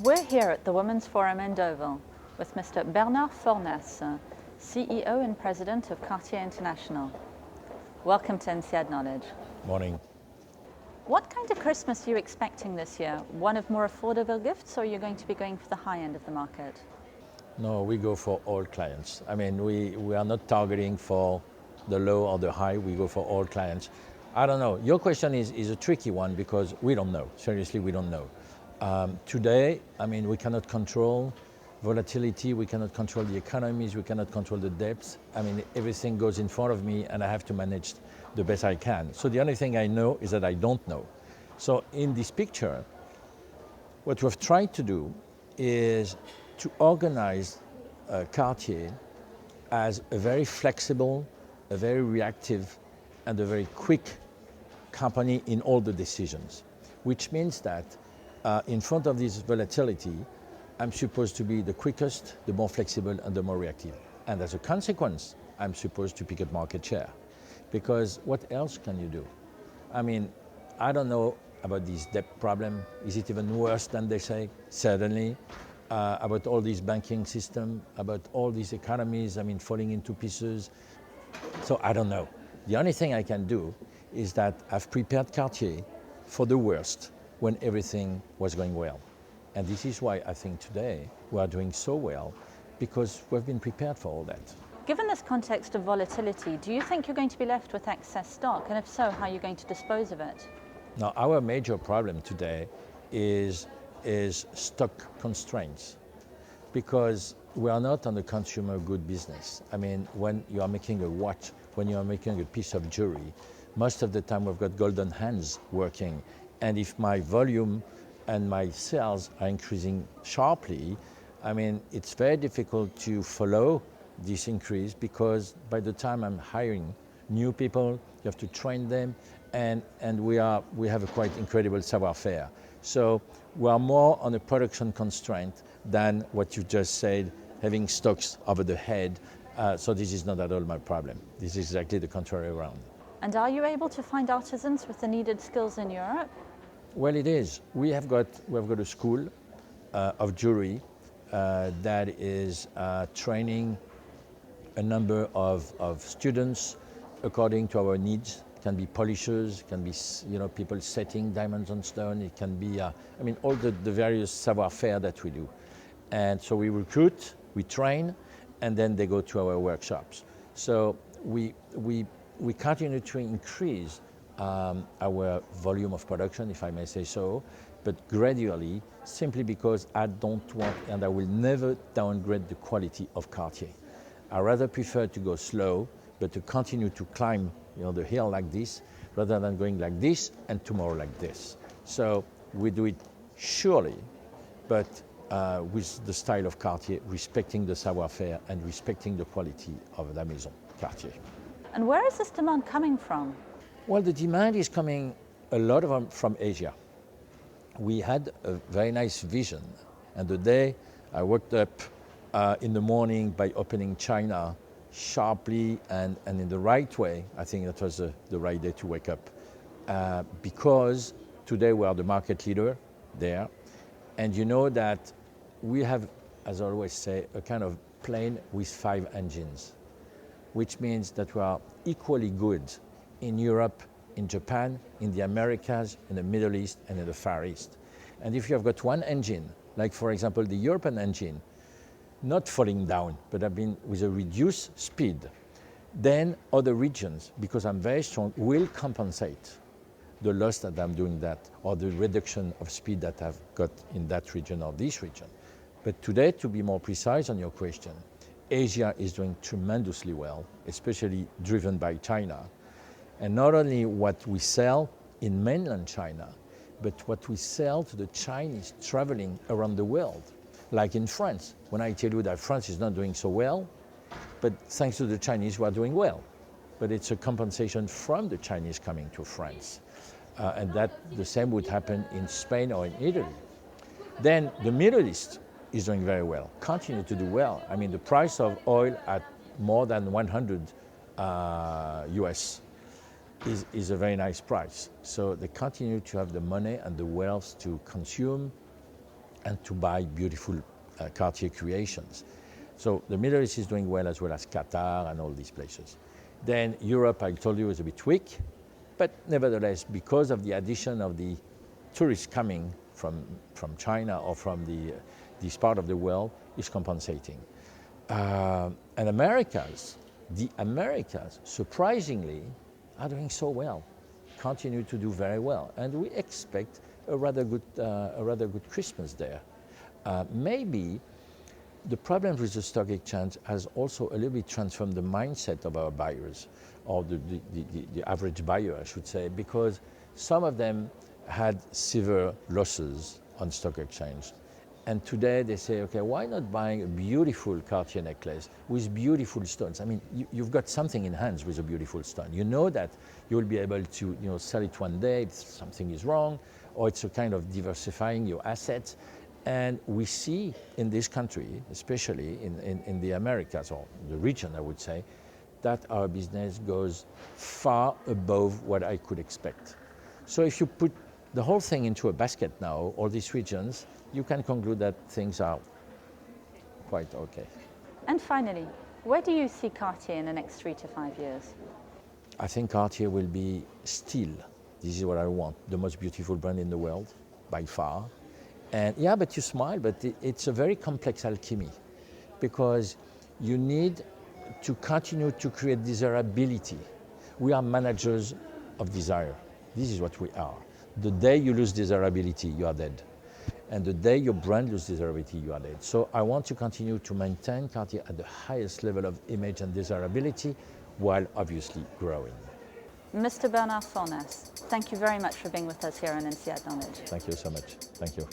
We're here at the Women's Forum in Deauville with Mr. Bernard Fornas, CEO and President of Cartier International. Welcome to INSEAD Knowledge. Morning. What kind of Christmas are you expecting this year? One of more affordable gifts, or are you going to be going for the high end of the market? No, we go for all clients. I mean, we are not targeting for the low or the high, we go for all clients. I don't know, your question is a tricky one because we don't know, seriously we don't know. Today, I mean, we cannot control volatility, we cannot control the economies, we cannot control the debts. I mean, everything goes in front of me and I have to manage the best I can. So the only thing I know is that I don't know. So in this picture, what we've tried to do is to organize Cartier as a very flexible, a very reactive, and a very quick company in all the decisions, which means that in front of this volatility, I'm supposed to be the quickest, the more flexible, and the more reactive. And as a consequence, I'm supposed to pick up market share. Because what else can you do? I mean, I don't know about this debt problem. Is it even worse than they say? Certainly. About all this banking system, about all these economies, I mean, falling into pieces. So I don't know. The only thing I can do is that I've prepared Cartier for the worst when everything was going well. And this is why I think today we are doing so well, because we've been prepared for all that. Given this context of volatility, do you think you're going to be left with excess stock? And if so, how are you going to dispose of it? Now, our major problem today is stock constraints, because we are not on the consumer good business. I mean, when you are making a watch, when you are making a piece of jewelry, most of the time we've got golden hands working. And if my volume and my sales are increasing sharply, I mean, it's very difficult to follow this increase, because by the time I'm hiring new people, you have to train them, and we have a quite incredible savoir-faire. So we are more on a production constraint than what you just said, having stocks over the head. So this is not at all my problem. This is exactly the contrary around. And are you able to find artisans with the needed skills in Europe? Well, it is. We have got a school of jewelry that is training a number of students according to our needs. It can be polishers, it can be people setting diamonds on stone. It can be I mean, all the various savoir-faire that we do. And so we recruit, we train, and then they go to our workshops. So we continue to increase our volume of production, if I may say so, but gradually, simply because I don't want and I will never downgrade the quality of Cartier. I rather prefer to go slow, but to continue to climb the hill like this, rather than going like this and tomorrow like this. So we do it surely, but with the style of Cartier, respecting the savoir-faire and respecting the quality of la maison Cartier. And where is this demand coming from? Well, the demand is coming a lot of them from Asia. We had a very nice vision, and the day I woke up in the morning by opening China sharply and in the right way. I think that was the right day to wake up, because today we are the market leader there, and you know that we have, as I always say, a kind of plane with 5 engines, which means that we are equally good in Europe, in Japan, in the Americas, in the Middle East, and in the Far East. And if you have got one engine, like for example the European engine, not falling down, but have been with a reduced speed, then other regions, because I'm very strong, will compensate the loss that I'm doing that, or the reduction of speed that I've got in that region or this region. But today, to be more precise on your question, Asia is doing tremendously well, especially driven by China. And not only what we sell in mainland China, but what we sell to the Chinese traveling around the world. Like in France, when I tell you that France is not doing so well, but thanks to the Chinese we are doing well. But it's a compensation from the Chinese coming to France. And that the same would happen in Spain or in Italy. Then the Middle East is doing very well, continue to do well. I mean, the price of oil at more than 100 US is a very nice price. So they continue to have the money and the wealth to consume and to buy beautiful Cartier creations. So the Middle East is doing well, as well as Qatar and all these places. Then Europe, I told you, is a bit weak, but nevertheless, because of the addition of the tourists coming from China or from this part of the world, is compensating. And the Americas, surprisingly, are doing so well, continue to do very well, and we expect a rather good Christmas there. Maybe the problem with the stock exchange has also a little bit transformed the mindset of our buyers, or the average buyer, I should say, because some of them had severe losses on stock exchange. And today they say, okay, why not buying a beautiful Cartier necklace with beautiful stones? I mean, you've got something in hands with a beautiful stone. You know that you will be able to sell it one day if something is wrong, or it's a kind of diversifying your assets. And we see in this country, especially in the Americas, or the region, I would say, that our business goes far above what I could expect. So if you put the whole thing into a basket now, all these regions, you can conclude that things are quite okay. And finally, where do you see Cartier in the next 3 to 5 years? I think Cartier will be still, this is what I want, the most beautiful brand in the world, by far. And yeah, but you smile, but it's a very complex alchemy, because you need to continue to create desirability. We are managers of desire. This is what we are. The day you lose desirability, you are dead. And the day your brand loses desirability, you are dead. So I want to continue to maintain Cartier at the highest level of image and desirability, while obviously growing. Mr. Bernard Fornas, thank you very much for being with us here on INSEAD Knowledge. Thank you so much. Thank you.